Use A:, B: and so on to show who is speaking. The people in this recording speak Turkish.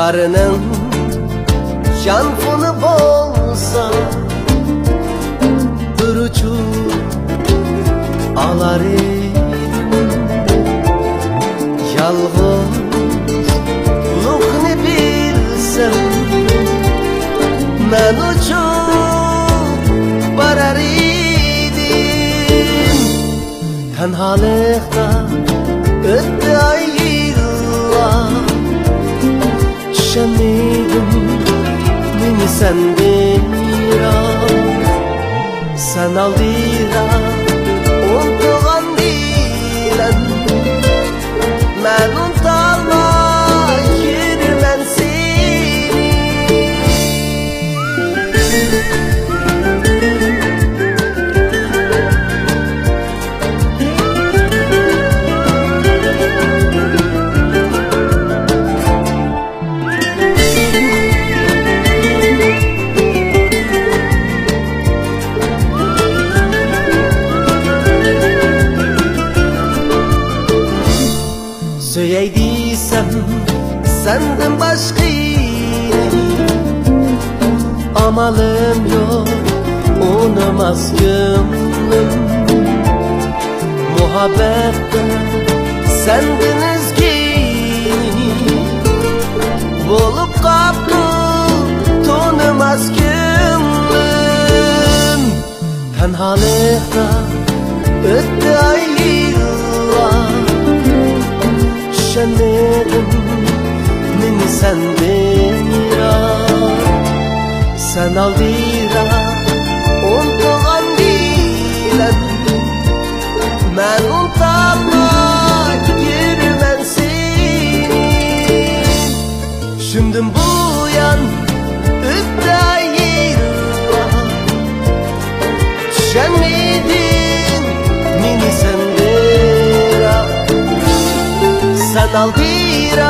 A: Yarının şanfını bolsa bir uçup alar edim. Yalgızlıkni bilsem men uçup barar edim. Tenhalıkta öttü aylar, düşemedim meni senden. Sen aldıyla unutgan dilen, men unutalmay yürümen seni. Söyleydiysen senden başka amalım yok, unamaz gönlüm. Muhabbette senden özgeni bulup kaptı, tanımaz gönlüm. Tenhalıkta öttü aylar, düşemedim meni senden. Sen aldıyla unutgan dilen, men unutalmay yürümen seni. Şundan buyan öttü aylar, düşemedim meni senden. Sen aldıyla